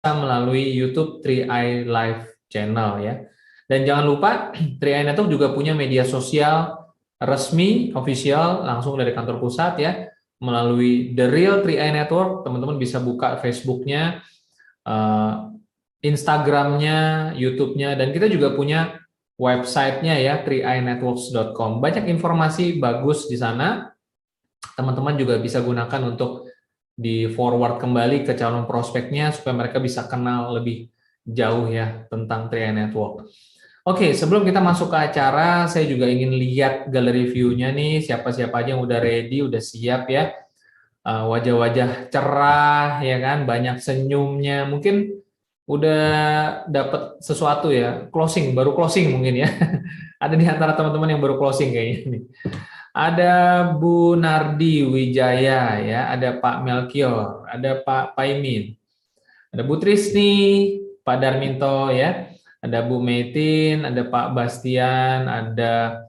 melalui YouTube 3i Live Channel ya. Dan jangan lupa 3i Network juga punya media sosial resmi, official, langsung dari kantor pusat ya. Melalui The Real 3i Network, teman-teman bisa buka Facebook-nya, Instagram-nya, YouTube-nya, dan kita juga punya website-nya ya, 3inetworks.com. Banyak informasi bagus di sana. Teman-teman juga bisa gunakan untuk di forward kembali ke calon prospeknya supaya mereka bisa kenal lebih jauh ya tentang 3i Network. Oke, sebelum kita masuk ke acara, saya juga ingin lihat galeri view-nya nih, siapa-siapa aja yang udah ready, udah siap ya. Wajah-wajah cerah ya kan, banyak senyumnya. Mungkin udah dapat sesuatu ya, closing, baru closing mungkin ya. Ada di antara teman-teman yang baru closing kayaknya nih. Ada Bu Nardi Wijaya ya, ada Pak Melkior, ada Pak Paimin, ada Bu Trisni, Pak Darminto ya, ada Bu Metin, ada Pak Bastian, ada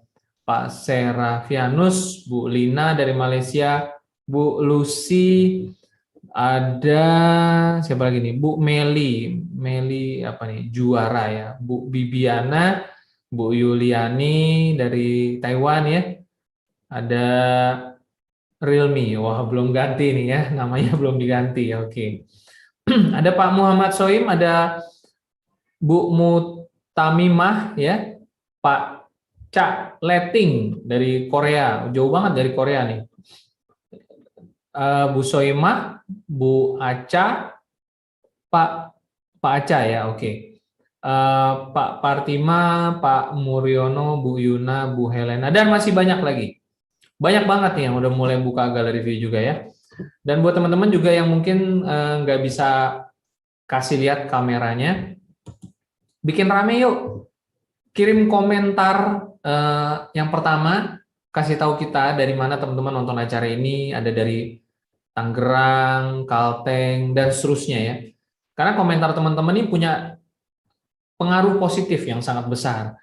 Pak Serafianus, Bu Lina dari Malaysia, Bu Lucy, ada siapa lagi nih? Bu Meli, Meli apa nih? Juara ya. Bu Bibiana, Bu Yuliani dari Taiwan ya. Ada Realme, wah belum ganti nih ya, namanya belum diganti. Oke. Ada Pak Muhammad Soim, ada Bu Mutamimah ya, Pak Cak Leting dari Korea, jauh banget dari Korea nih. Bu Soimah, Bu Aca, Pak Pak Aca ya, oke. Pak Partima, Pak Muriono, Bu Yuna, Bu Helena, dan masih banyak lagi. Banyak banget nih yang udah mulai buka galeri view juga ya. Dan buat teman-teman juga yang mungkin nggak bisa kasih lihat kameranya, bikin rame yuk. Kirim komentar yang pertama, kasih tahu kita dari mana teman-teman nonton acara ini, ada dari Tangerang, Kalteng, dan seterusnya ya. Karena komentar teman-teman ini punya pengaruh positif yang sangat besar.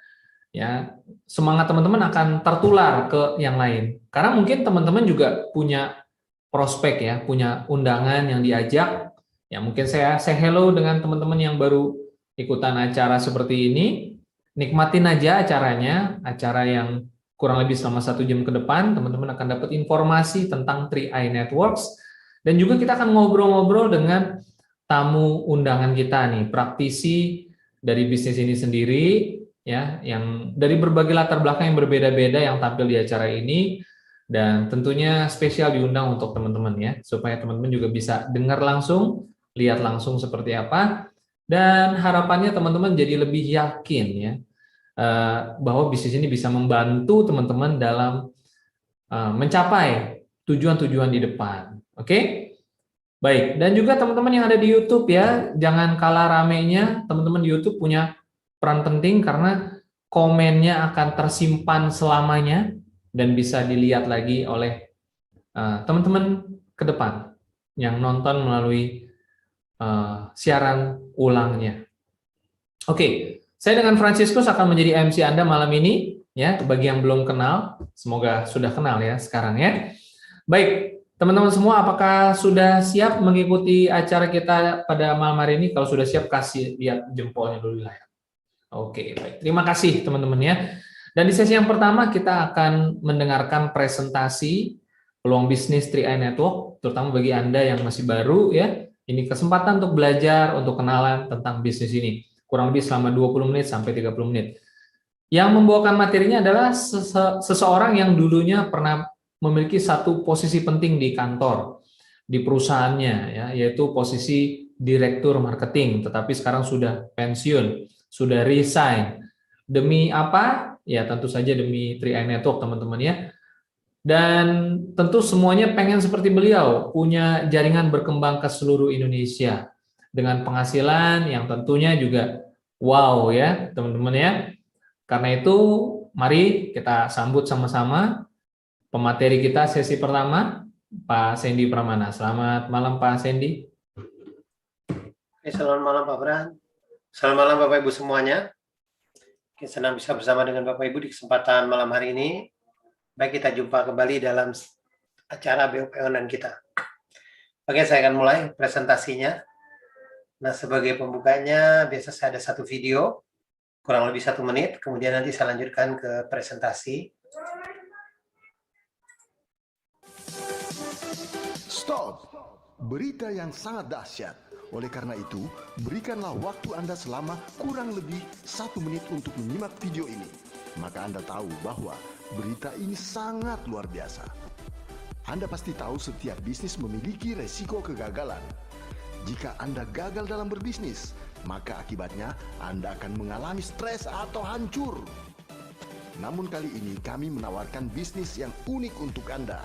Ya, semangat teman-teman akan tertular ke yang lain. Karena mungkin teman-teman juga punya prospek ya, punya undangan yang diajak. Ya, mungkin saya say hello dengan teman-teman yang baru ikutan acara seperti ini. Nikmatin aja acaranya, acara yang kurang lebih selama 1 jam ke depan, teman-teman akan dapat informasi tentang 3i Networks. Dan juga kita akan ngobrol-ngobrol dengan tamu undangan kita nih, praktisi dari bisnis ini sendiri, ya, yang dari berbagai latar belakang yang berbeda-beda yang tampil di acara ini, dan tentunya spesial diundang untuk teman-teman ya, supaya teman-teman juga bisa dengar langsung, lihat langsung seperti apa, dan harapannya teman-teman jadi lebih yakin ya bahwa bisnis ini bisa membantu teman-teman dalam mencapai tujuan-tujuan di depan. Oke? Baik, dan juga teman-teman yang ada di YouTube ya, jangan kalah ramenya, teman-teman di YouTube punya peran penting karena komennya akan tersimpan selamanya dan bisa dilihat lagi oleh teman-teman ke depan yang nonton melalui siaran ulangnya. Oke, saya dengan Franciscus akan menjadi MC Anda malam ini ya, bagi yang belum kenal, semoga sudah kenal ya sekarang ya. Baik, teman-teman semua, apakah sudah siap mengikuti acara kita pada malam hari ini? Kalau sudah siap, kasih lihat jempolnya dulu lah ya. Oke, baik. Terima kasih teman-teman ya. Dan di sesi yang pertama kita akan mendengarkan presentasi peluang bisnis 3i Network, terutama bagi Anda yang masih baru ya. Ini kesempatan untuk belajar, untuk kenalan tentang bisnis ini. Kurang lebih selama 20 menit sampai 30 menit. Yang membawakan materinya adalah seseorang yang dulunya pernah memiliki satu posisi penting di kantor, di perusahaannya, ya, yaitu posisi direktur marketing, tetapi sekarang sudah pensiun, sudah resign. Demi apa? Ya tentu saja demi 3i Network teman-teman ya. Dan tentu semuanya pengen seperti beliau, punya jaringan berkembang ke seluruh Indonesia dengan penghasilan yang tentunya juga wow ya teman-teman ya. Karena itu mari kita sambut sama-sama pemateri kita sesi pertama, Pak Sandy Pramana. Selamat malam Pak Sandy. Selamat malam Pak Bran. Selamat malam Bapak Ibu semuanya. Senang bisa bersama dengan Bapak Ibu di kesempatan malam hari ini. Baik, kita jumpa kembali dalam acara BOP Online kita. Oke, saya akan mulai presentasinya. Nah, sebagai pembukanya, biasa saya ada satu video, kurang lebih 1 menit, kemudian nanti saya lanjutkan ke presentasi. Stop! Berita yang sangat dahsyat. Oleh karena itu, berikanlah waktu Anda selama kurang lebih 1 menit untuk menyimak video ini. Maka Anda tahu bahwa berita ini sangat luar biasa. Anda pasti tahu setiap bisnis memiliki resiko kegagalan. Jika Anda gagal dalam berbisnis, maka akibatnya Anda akan mengalami stres atau hancur. Namun kali ini kami menawarkan bisnis yang unik untuk Anda,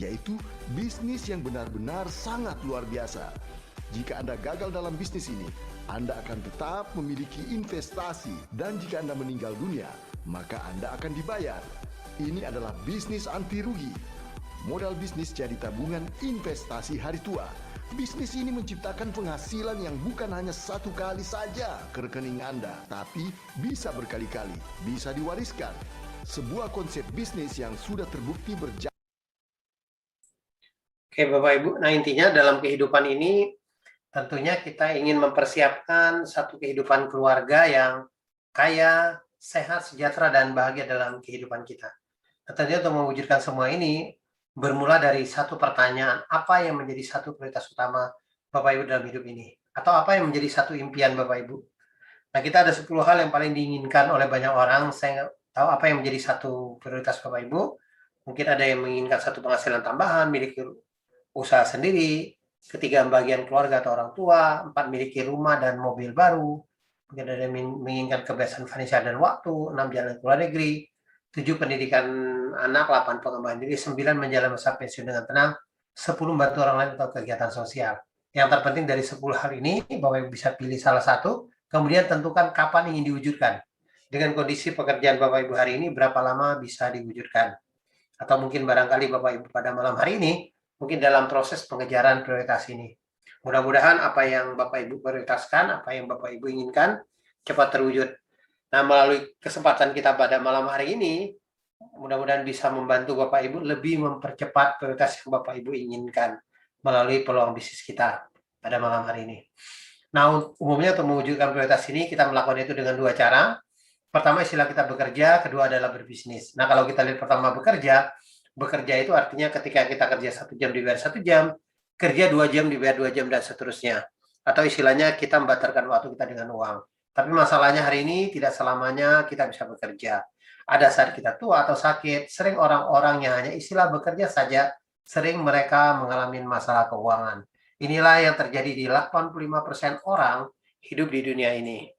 yaitu bisnis yang benar-benar sangat luar biasa. Jika Anda gagal dalam bisnis ini, Anda akan tetap memiliki investasi, dan jika Anda meninggal dunia, maka Anda akan dibayar. Ini adalah bisnis anti rugi. Modal bisnis jadi tabungan investasi hari tua. Bisnis ini menciptakan penghasilan yang bukan hanya 1 kali saja ke rekening Anda, tapi bisa berkali-kali, bisa diwariskan. Sebuah konsep bisnis yang sudah terbukti berjalan. Oke, Bapak Ibu, nah intinya dalam kehidupan ini tentunya kita ingin mempersiapkan satu kehidupan keluarga yang kaya, sehat, sejahtera, dan bahagia dalam kehidupan kita. Nah, tentunya untuk mewujudkan semua ini bermula dari satu pertanyaan, apa yang menjadi satu prioritas utama Bapak Ibu dalam hidup ini? Atau apa yang menjadi satu impian Bapak Ibu? Nah, kita ada 10 hal yang paling diinginkan oleh banyak orang. Saya nggak tahu apa yang menjadi satu prioritas Bapak Ibu. Mungkin ada yang menginginkan satu penghasilan tambahan, miliki usaha sendiri, ketiga bagian keluarga atau orang tua, 4 miliki rumah dan mobil baru, mungkin ada yang menginginkan kebebasan finansial dan waktu, 6 jalan ke luar negeri, 7 pendidikan anak, 8 pengembangan diri, 9 menjalani masa pensiun dengan tenang, 10 membantu orang lain atau kegiatan sosial. Yang terpenting dari 10 hal ini, Bapak Ibu bisa pilih salah satu, kemudian tentukan kapan ingin diwujudkan. Dengan kondisi pekerjaan Bapak Ibu hari ini, berapa lama bisa diwujudkan. Atau mungkin barangkali Bapak Ibu pada malam hari ini, mungkin dalam proses pengejaran prioritas ini. Mudah-mudahan apa yang Bapak Ibu prioritaskan, apa yang Bapak Ibu inginkan, cepat terwujud. Nah, melalui kesempatan kita pada malam hari ini, mudah-mudahan bisa membantu Bapak Ibu lebih mempercepat prioritas yang Bapak Ibu inginkan melalui peluang bisnis kita pada malam hari ini. Nah, umumnya untuk mewujudkan prioritas ini, kita melakukan itu dengan 2 cara. Pertama, istilah kita bekerja, kedua adalah berbisnis. Nah, kalau kita lihat pertama bekerja itu artinya ketika kita kerja 1 jam dibayar 1 jam, kerja 2 jam dibayar 2 jam, dan seterusnya. Atau istilahnya kita membatalkan waktu kita dengan uang. Tapi masalahnya hari ini tidak selamanya kita bisa bekerja. Ada saat kita tua atau sakit, sering orang-orang yang hanya istilah bekerja saja, sering mereka mengalami masalah keuangan. Inilah yang terjadi di 85% orang hidup di dunia ini.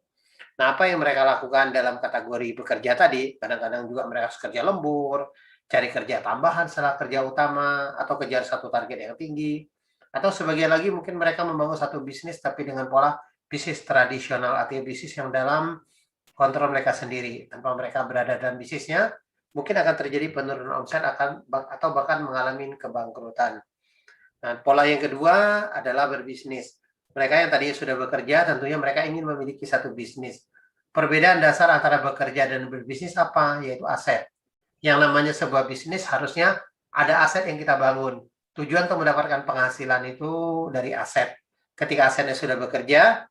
Nah, apa yang mereka lakukan dalam kategori bekerja tadi, kadang-kadang juga mereka kerja lembur, cari kerja tambahan setelah kerja utama, atau kejar satu target yang tinggi, atau sebagian lagi mungkin mereka membangun satu bisnis tapi dengan pola bisnis tradisional, artinya bisnis yang dalam kontrol mereka sendiri. Tanpa mereka berada dalam bisnisnya, mungkin akan terjadi penurunan omset atau bahkan mengalami kebangkrutan. Nah, pola yang kedua adalah berbisnis. Mereka yang tadinya sudah bekerja, tentunya mereka ingin memiliki satu bisnis. Perbedaan dasar antara bekerja dan berbisnis apa? Yaitu aset. Yang namanya sebuah bisnis harusnya ada aset yang kita bangun. Tujuan untuk mendapatkan penghasilan itu dari aset. Ketika asetnya sudah bekerja,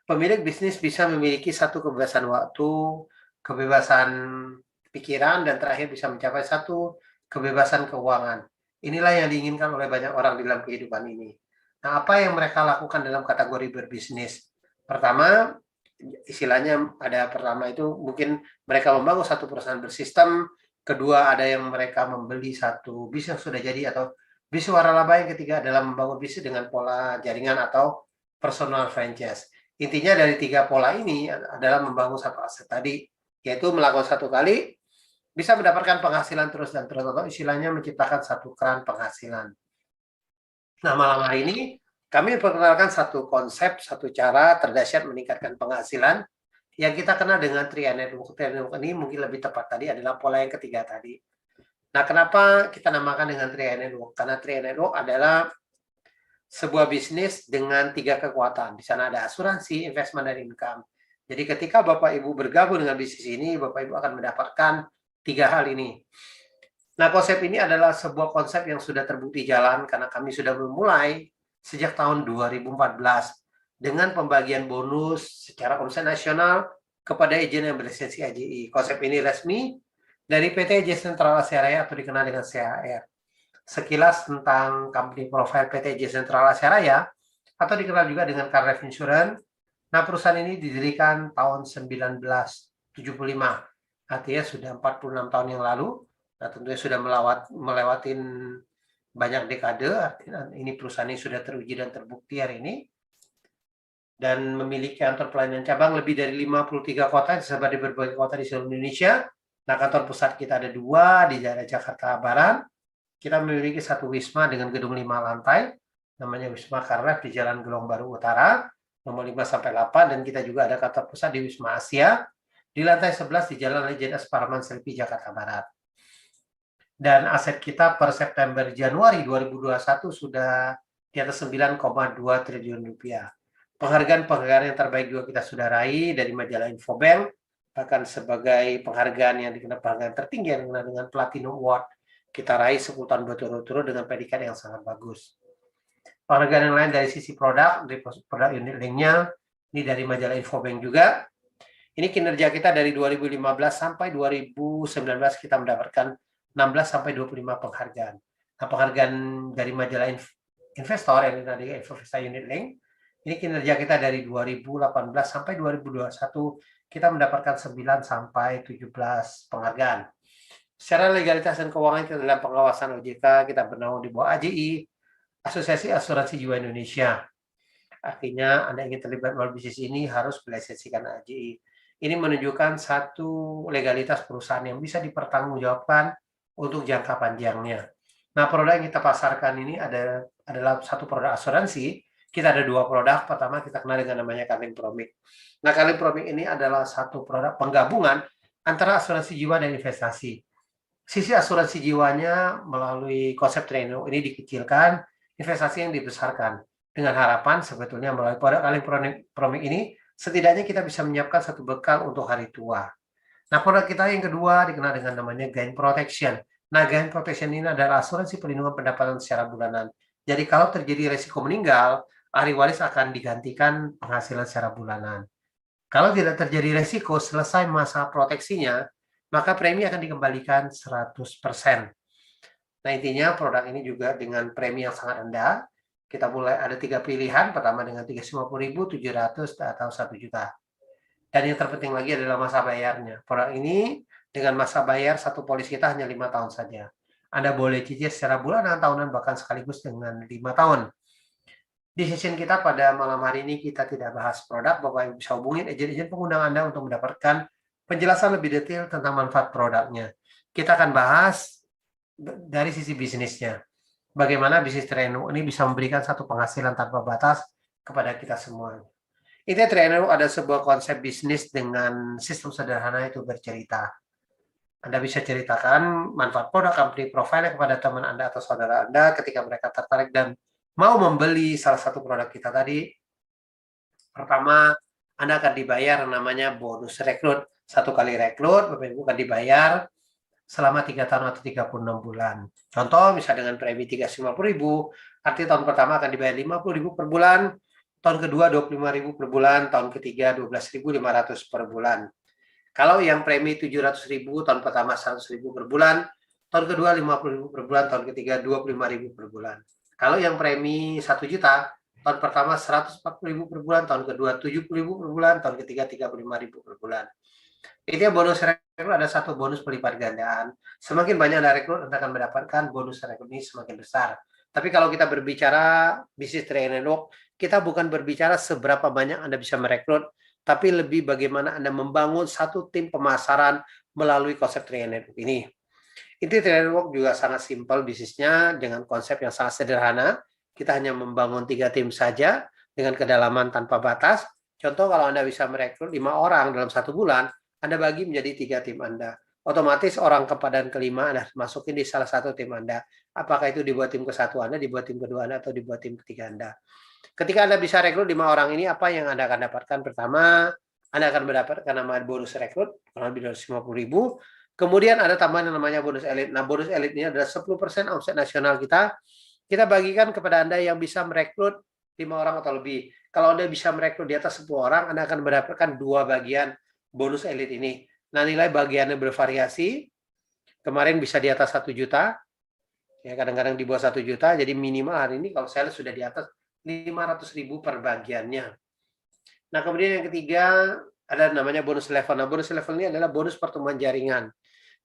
pemilik bisnis bisa memiliki satu kebebasan waktu, kebebasan pikiran, dan terakhir bisa mencapai satu kebebasan keuangan. Inilah yang diinginkan oleh banyak orang di dalam kehidupan ini. Nah, apa yang mereka lakukan dalam kategori berbisnis? Pertama, istilahnya pertama itu mungkin mereka membangun satu perusahaan bersistem. Kedua, ada yang mereka membeli satu bisnis yang sudah jadi atau bisnis waralaba. Yang ketiga adalah membangun bisnis dengan pola jaringan atau personal franchise. Intinya dari 3 pola ini adalah membangun satu aset tadi, yaitu melakukan satu kali, bisa mendapatkan penghasilan terus dan terus, atau istilahnya menciptakan satu keran penghasilan. Nah, malam hari ini kami memperkenalkan satu konsep, satu cara terdahsyat meningkatkan penghasilan yang kita kenal dengan Triad Network. Triad Network ini mungkin lebih tepat tadi adalah pola yang ketiga tadi. Nah, kenapa kita namakan dengan Triad Network? Karena Triad Network adalah sebuah bisnis dengan 3 kekuatan. Di sana ada asuransi, investment, dan income. Jadi ketika Bapak Ibu bergabung dengan bisnis ini, Bapak Ibu akan mendapatkan 3 hal ini. Nah, konsep ini adalah sebuah konsep yang sudah terbukti jalan karena kami sudah memulai sejak tahun 2014. dengan pembagian bonus secara omset nasional kepada agen yang berlisensi AJI. Konsep ini resmi dari PT AJ Sentral Asia Raya atau dikenal dengan CAR. Sekilas tentang company profile PT AJ Sentral Asia Raya atau dikenal juga dengan Car Life Insurance. Nah, perusahaan ini didirikan tahun 1975. Artinya sudah 46 tahun yang lalu. Nah, tentunya sudah melewati banyak dekade. Artinya ini perusahaan ini sudah teruji dan terbukti hari ini. Dan memiliki kantor pelayanan cabang lebih dari 53 kota, tersebar di berbagai kota di seluruh Indonesia. Nah, kantor pusat kita ada 2 di daerah Jakarta Barat. Kita memiliki 1 wisma dengan gedung 5 lantai, namanya Wisma Karlef di Jalan Gelong Baru Utara, nomor 5-8, dan kita juga ada kantor pusat di Wisma Asia, di lantai 11 di Jalan Lejen S. Parman Selpi, Jakarta Barat. Dan aset kita per September Januari 2021 sudah di atas 9,2 triliun rupiah. Penghargaan-penghargaan yang terbaik juga kita sudah raih dari majalah Infobank, bahkan sebagai penghargaan yang dikenal penghargaan tertinggi yang dikenal dengan Platinum Award, kita raih 10 tahun berturut-turut dengan predikat yang sangat bagus. Penghargaan yang lain dari sisi produk, dari produk unit link-nya, ini dari majalah Infobank juga. Ini kinerja kita dari 2015 sampai 2019 kita mendapatkan 16-25 penghargaan. Nah, penghargaan dari majalah investor yang tadi Investa Unit Link, ini kinerja kita dari 2018 sampai 2021 kita mendapatkan 9-17 penghargaan. Secara legalitas dan keuangan kita dalam pengawasan OJK, kita bernaung di bawah AJI, Asosiasi Asuransi Jiwa Indonesia. Artinya Anda ingin terlibat melalui bisnis ini harus berlisensikan AJI. Ini menunjukkan satu legalitas perusahaan yang bisa dipertanggungjawabkan untuk jangka panjangnya. Nah, produk yang kita pasarkan ini adalah satu produk asuransi. Kita ada 2 produk. Pertama kita kenal dengan namanya Carling Promic. Nah, Carling Promic ini adalah satu produk penggabungan antara asuransi jiwa dan investasi. Sisi asuransi jiwanya melalui konsep Treno ini dikecilkan, investasi yang dibesarkan. Dengan harapan sebetulnya melalui produk Carling Promic ini setidaknya kita bisa menyiapkan satu bekal untuk hari tua. Nah, produk kita yang kedua dikenal dengan namanya Gain Protection. Nah, Gain Protection ini adalah asuransi perlindungan pendapatan secara bulanan. Jadi kalau terjadi resiko meninggal, ahli waris akan digantikan penghasilan secara bulanan. Kalau tidak terjadi resiko selesai masa proteksinya, maka premi akan dikembalikan 100%. Nah, intinya produk ini juga dengan premi yang sangat rendah. Kita mulai ada 3 pilihan, pertama dengan 350.000, 700 atau 1 juta. Dan yang terpenting lagi adalah masa bayarnya. Produk ini dengan masa bayar satu polis kita hanya 5 tahun saja. Anda boleh cicil secara bulanan, tahunan, bahkan sekaligus dengan 5 tahun. Di session kita pada malam hari ini kita tidak bahas produk, Bapak Ibu bisa hubungin agen-agen pengundang Anda untuk mendapatkan penjelasan lebih detail tentang manfaat produknya. Kita akan bahas dari sisi bisnisnya. Bagaimana bisnis Treno ini bisa memberikan satu penghasilan tanpa batas kepada kita semua. Intinya Treno ada sebuah konsep bisnis dengan sistem sederhana itu bercerita. Anda bisa ceritakan manfaat produk company profile kepada teman Anda atau saudara Anda ketika mereka tertarik dan mau membeli salah satu produk kita tadi. Pertama, Anda akan dibayar namanya bonus rekrut. 1 kali rekrut, Bapak Ibu akan dibayar selama 3 tahun atau 36 bulan. Contoh, misalnya dengan premi 350.000, artinya tahun pertama akan dibayar 50.000 per bulan, tahun kedua 25.000 per bulan, tahun ketiga 12.500 per bulan. Kalau yang premi 700.000, tahun pertama 100.000 per bulan, tahun kedua 50.000 per bulan, tahun ketiga 25.000 per bulan. Kalau yang premi 1 juta, tahun pertama 140.000 per bulan, tahun kedua 70.000 per bulan, tahun ketiga 35.000 per bulan. Intinya bonus rekrut ada satu bonus pelipat gandaan. Semakin banyak Anda rekrut, Anda akan mendapatkan bonus rekrut ini semakin besar. Tapi kalau kita berbicara bisnis Treno, kita bukan berbicara seberapa banyak Anda bisa merekrut, tapi lebih bagaimana Anda membangun satu tim pemasaran melalui konsep Treno ini. Inti Treno juga sangat simpel bisnisnya dengan konsep yang sangat sederhana. Kita hanya membangun 3 tim saja dengan kedalaman tanpa batas. Contoh kalau Anda bisa merekrut 5 orang dalam 1 bulan, Anda bagi menjadi 3 tim Anda. Otomatis orang keempat dan kelima Anda masukin di salah satu tim Anda. Apakah itu dibuat tim ke-1 Anda, dibuat tim kedua Anda, atau dibuat tim ketiga Anda. Ketika Anda bisa rekrut 5 orang ini, apa yang Anda akan dapatkan? Pertama, Anda akan mendapatkan namanya bonus rekrut, kurang lebih 250.000. Kemudian ada tambahan yang namanya bonus elit. Nah, bonus elit ini adalah 10% omset nasional kita. Kita bagikan kepada Anda yang bisa merekrut 5 orang atau lebih. Kalau Anda bisa merekrut di atas 10 orang, Anda akan mendapatkan 2 bagian bonus elit ini. Nah, nilai bagiannya bervariasi. Kemarin bisa di atas 1 juta. Ya, kadang-kadang di bawah 1 juta. Jadi minimal hari ini kalau saya lihat sudah di atas 500.000 per bagiannya. Nah, kemudian yang ketiga ada namanya bonus level. Nah, bonus level ini adalah bonus pertumbuhan jaringan.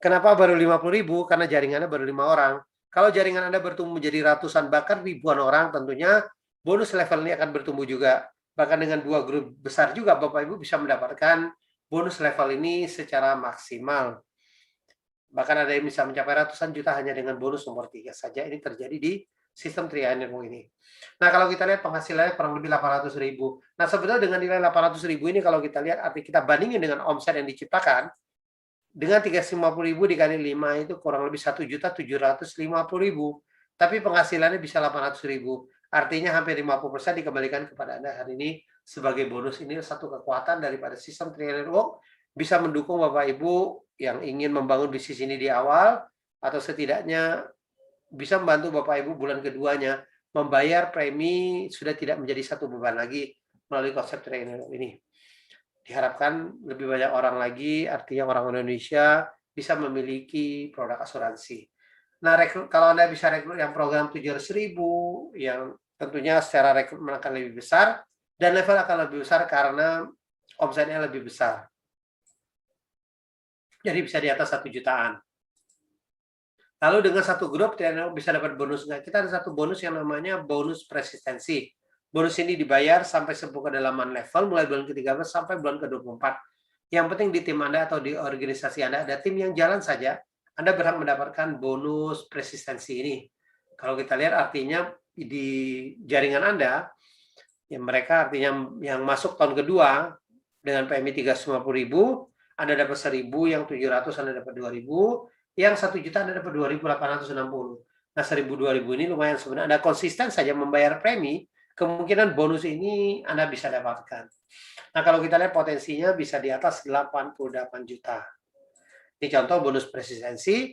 Kenapa baru 50.000? Karena jaringannya baru 5 orang. Kalau jaringan Anda bertumbuh menjadi ratusan bahkan ribuan orang, tentunya bonus level ini akan bertumbuh juga. Bahkan dengan 2 grup besar juga Bapak Ibu bisa mendapatkan bonus level ini secara maksimal. Bahkan ada yang bisa mencapai ratusan juta hanya dengan bonus nomor 3 saja. Ini terjadi di sistem Triad Network ini. Nah, kalau kita lihat penghasilannya kurang lebih 800.000. Nah, sebetulnya dengan nilai 800.000 ini kalau kita lihat arti kita bandingin dengan omset yang diciptakan, dengan 350.000 dikali 5 itu kurang lebih 1.750.000. Tapi penghasilannya bisa 800.000. Artinya hampir 50% dikembalikan kepada Anda hari ini sebagai bonus. Ini satu kekuatan daripada sistem Triad Network, bisa mendukung Bapak Ibu yang ingin membangun bisnis ini di awal, atau setidaknya bisa membantu Bapak Ibu bulan keduanya membayar premi sudah tidak menjadi satu beban lagi melalui konsep Triad Network ini. Diharapkan lebih banyak orang lagi, artinya orang Indonesia bisa memiliki produk asuransi. Nah, kalau Anda bisa rekrut yang program 700.000, yang tentunya secara rekrutmen akan lebih besar, dan level akan lebih besar karena omsetnya lebih besar. Jadi bisa di atas 1 jutaan. Lalu dengan satu grup bisa dapat bonus. Kita ada satu bonus yang namanya bonus persistensi. Bonus ini dibayar sampai sebuah kedalaman level mulai bulan ke-13 sampai bulan ke-24. Yang penting di tim Anda atau di organisasi Anda ada tim yang jalan saja, Anda berhak mendapatkan bonus persistensi ini. Kalau kita lihat artinya di jaringan Anda, ya mereka artinya yang masuk tahun kedua dengan PMI 350.000, Anda dapat 1.000, yang 700 Anda dapat 2.000, yang 1 juta Anda dapat 2.860. Nah, 1.000-2.000 ini lumayan sebenarnya. Anda konsisten saja membayar premi, kemungkinan bonus ini Anda bisa dapatkan. Nah, kalau kita lihat potensinya bisa di atas 88 juta. Ini contoh bonus persistensi,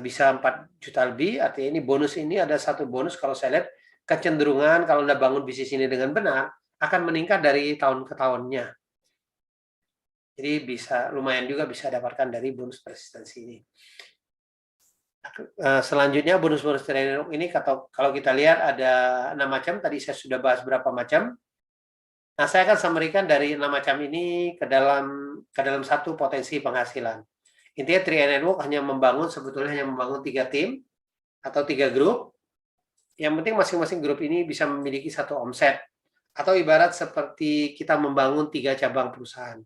bisa 4 juta lebih, artinya ini bonus ini ada satu bonus kalau saya lihat kecenderungan kalau Anda bangun bisnis ini dengan benar, akan meningkat dari tahun ke tahunnya. Jadi bisa lumayan juga bisa dapatkan dari bonus persistensi ini. Selanjutnya bonus-bonus Triad Network ini kalau kita lihat ada 6 macam, tadi saya sudah bahas berapa macam. Nah, saya akan sampaikan dari 6 macam ini ke dalam satu potensi penghasilan. Intinya Triad Network sebetulnya hanya membangun 3 tim atau 3 grup. Yang penting masing-masing grup ini bisa memiliki satu omset. Atau ibarat seperti kita membangun 3 cabang perusahaan.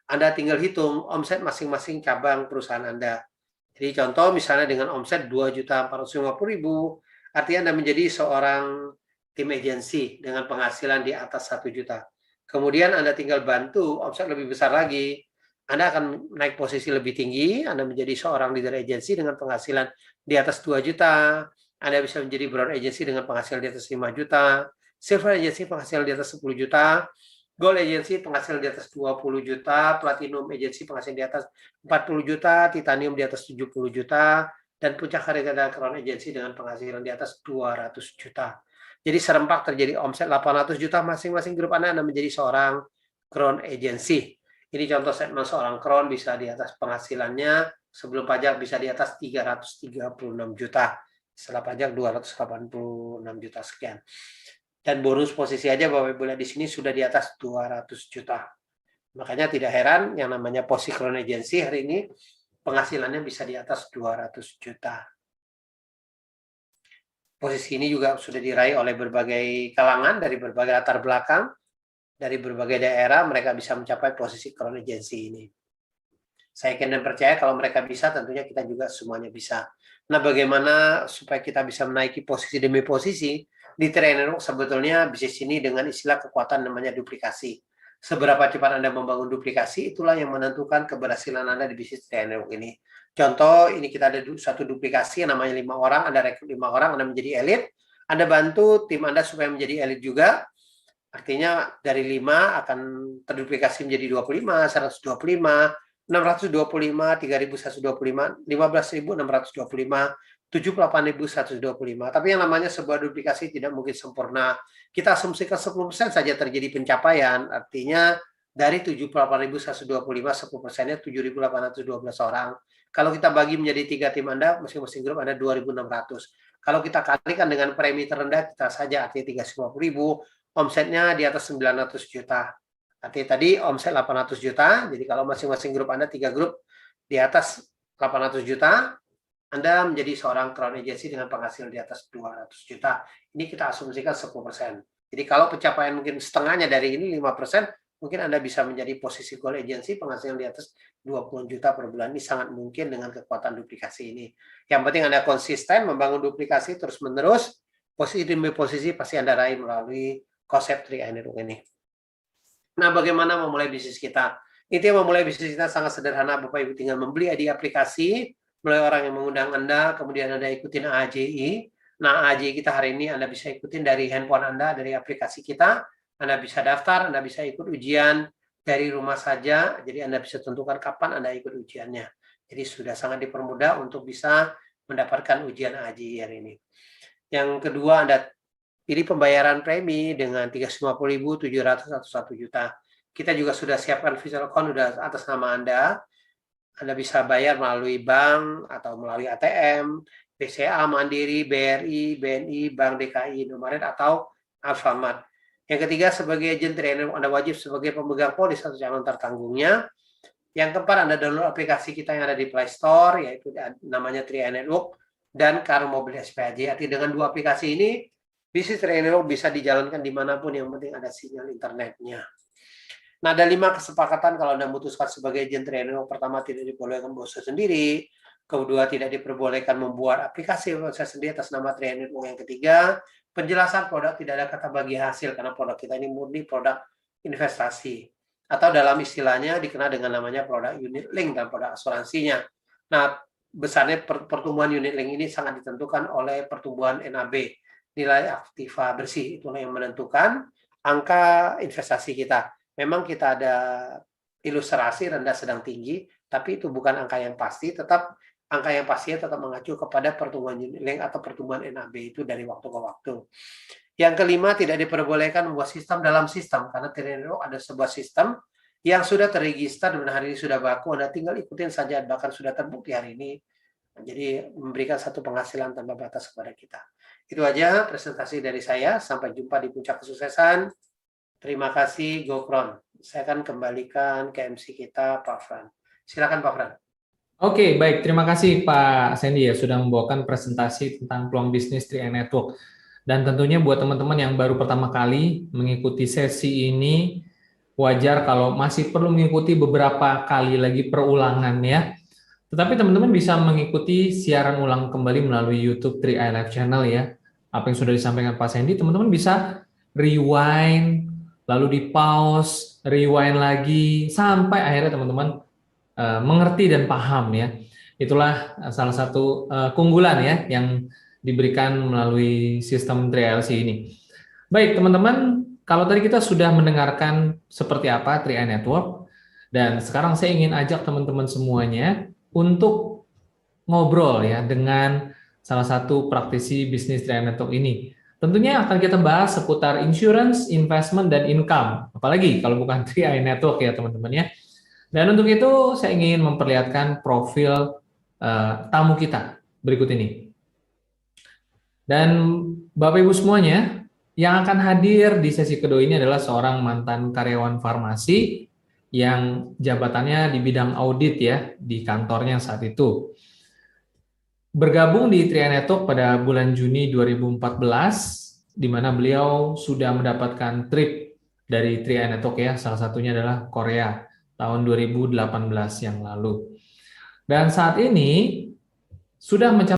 Anda tinggal hitung omset masing-masing cabang perusahaan Anda. Jadi contoh misalnya dengan omset 2.450.000, artinya Anda menjadi seorang tim agensi dengan penghasilan di atas 1 juta. Kemudian Anda tinggal bantu omset lebih besar lagi. Anda akan naik posisi lebih tinggi, Anda menjadi seorang leader agensi dengan penghasilan di atas 2 juta. Anda bisa menjadi broad agency dengan penghasilan di atas 5 juta. Silver agency penghasilan di atas 10 juta. Gold agency penghasil di atas 20 juta, platinum agency penghasil di atas 40 juta, titanium di atas 70 juta, dan puncak harga adalah crown agency dengan penghasilan di atas 200 juta. Jadi serempak terjadi omset 800 juta masing-masing grup Anda menjadi seorang crown agency. Ini contoh statement seorang crown bisa di atas penghasilannya sebelum pajak bisa di atas 336 juta. Setelah pajak 286 juta sekian. Dan bonus posisi aja Bapak Ibu lihat di sini sudah di atas 200 juta. Makanya tidak heran yang namanya posisi crown agency hari ini penghasilannya bisa di atas 200 juta. Posisi ini juga sudah diraih oleh berbagai kalangan dari berbagai latar belakang, dari berbagai daerah mereka bisa mencapai posisi crown agency ini. Saya yakin dan percaya kalau mereka bisa, tentunya kita juga semuanya bisa. Nah, bagaimana supaya kita bisa menaiki posisi demi posisi? Di Triad Network sebetulnya bisnis ini dengan istilah kekuatan namanya duplikasi. Seberapa cepat Anda membangun duplikasi, itulah yang menentukan keberhasilan Anda di bisnis Triad Network ini. Contoh, ini kita ada satu duplikasi yang namanya 5 orang, Anda rekrut 5 orang, Anda menjadi elit. Anda bantu tim Anda supaya menjadi elit juga. Artinya dari 5 akan terduplikasi menjadi 25, 125, 625, 3.125, 15.625, 78.125. Tapi yang namanya sebuah duplikasi tidak mungkin sempurna. Kita asumsikan 10% saja terjadi pencapaian, artinya dari 78.125, 10%-nya 7.812 orang. Kalau kita bagi menjadi 3 tim Anda, masing-masing grup ada 2.600. Kalau kita kalikan dengan premi terendah, kita saja artinya 350.000, omsetnya di atas 900 juta. Artinya tadi omset 800 juta, jadi kalau masing-masing grup Anda 3 grup di atas 800 juta, Anda menjadi seorang crown agency dengan penghasilan di atas 200 juta. Ini kita asumsikan 10%. Jadi kalau pencapaian mungkin setengahnya dari ini 5%, mungkin Anda bisa menjadi posisi gold agency penghasilan di atas 20 juta per bulan. Ini sangat mungkin dengan kekuatan duplikasi ini. Yang penting Anda konsisten membangun duplikasi terus-menerus, posisi demi posisi pasti Anda raih melalui konsep 3i Network ini. Nah, bagaimana memulai bisnis kita? Intinya memulai bisnis kita sangat sederhana, Bapak Ibu tinggal membeli ID aplikasi, mulai orang yang mengundang Anda, kemudian Anda ikutin AJI. Nah, AJI kita hari ini Anda bisa ikutin dari handphone Anda, dari aplikasi kita. Anda bisa daftar, Anda bisa ikut ujian dari rumah saja. Jadi Anda bisa tentukan kapan Anda ikut ujiannya. Jadi sudah sangat dipermudah untuk bisa mendapatkan ujian AJI hari ini. Yang kedua, Anda pilih pembayaran premi dengan 350.000, 700 atau 1 juta. Kita juga sudah siapkan visual account sudah atas nama Anda. Anda bisa bayar melalui bank atau melalui ATM, BCA, Mandiri, BRI, BNI, Bank DKI, Indomaret atau Alfamart. Yang ketiga, sebagai agent 3i Network, Anda wajib sebagai pemegang polis atau calon tertanggungnya. Yang keempat, Anda download aplikasi kita yang ada di Play Store, yaitu namanya 3i Network dan Car Mobil SPAJ. Artinya dengan dua aplikasi ini, bisnis 3i Network bisa dijalankan dimanapun, yang penting ada sinyal internetnya. Nah, ada 5 kesepakatan kalau Anda memutuskan sebagai agent 3i Network. Pertama, tidak diperbolehkan berusaha sendiri. Kedua, tidak diperbolehkan membuat aplikasi website sendiri atas nama 3i Network. Yang ketiga, penjelasan produk tidak ada kata bagi hasil karena produk kita ini murni produk investasi. Atau dalam istilahnya dikenal dengan namanya produk unit link dan produk asuransinya. Nah, besarnya pertumbuhan unit link ini sangat ditentukan oleh pertumbuhan NAB, nilai aktiva bersih. Itulah yang menentukan angka investasi kita. Memang kita ada ilustrasi rendah sedang tinggi, tapi itu bukan angka yang pasti, tetap angka yang pastinya tetap mengacu kepada pertumbuhan unit link atau pertumbuhan NAB itu dari waktu ke waktu. Yang kelima, tidak diperbolehkan membuat sistem dalam sistem, karena 3i Network ada sebuah sistem yang sudah terregister dan hari ini sudah baku, Anda tinggal ikutin saja, bahkan sudah terbukti hari ini. Jadi memberikan satu penghasilan tanpa batas kepada kita. Itu aja presentasi dari saya, sampai jumpa di puncak kesuksesan. Terima kasih, GoCron. Saya akan kembalikan ke MC kita, Pak Fran. Silakan, Pak Fran. Oke, baik. Terima kasih Pak Sandy ya sudah membawakan presentasi tentang peluang bisnis 3i Network. Dan tentunya buat teman-teman yang baru pertama kali mengikuti sesi ini, wajar kalau masih perlu mengikuti beberapa kali lagi perulangan ya. Tetapi teman-teman bisa mengikuti siaran ulang kembali melalui YouTube 3i Live Channel ya. Apa yang sudah disampaikan Pak Sandy, teman-teman bisa rewind, lalu di pause, rewind lagi, sampai akhirnya teman-teman mengerti dan paham ya. Itulah salah satu keunggulan ya yang diberikan melalui sistem 3ILC ini. Baik teman-teman, kalau tadi kita sudah mendengarkan seperti apa 3i Network, dan sekarang saya ingin ajak teman-teman semuanya untuk ngobrol ya dengan salah satu praktisi bisnis 3i Network ini. Tentunya akan kita bahas seputar insurance, investment, dan income. Apalagi kalau bukan 3i Network ya teman-teman ya. Dan untuk itu saya ingin memperlihatkan profil tamu kita berikut ini. Dan Bapak Ibu semuanya, yang akan hadir di sesi kedua ini adalah seorang mantan karyawan farmasi yang jabatannya di bidang audit ya di kantornya saat itu. Bergabung di 3i Network pada bulan Juni 2014, di mana beliau sudah mendapatkan trip dari 3i Network ya, salah satunya adalah Korea tahun 2018 yang lalu. Dan saat ini sudah mencapai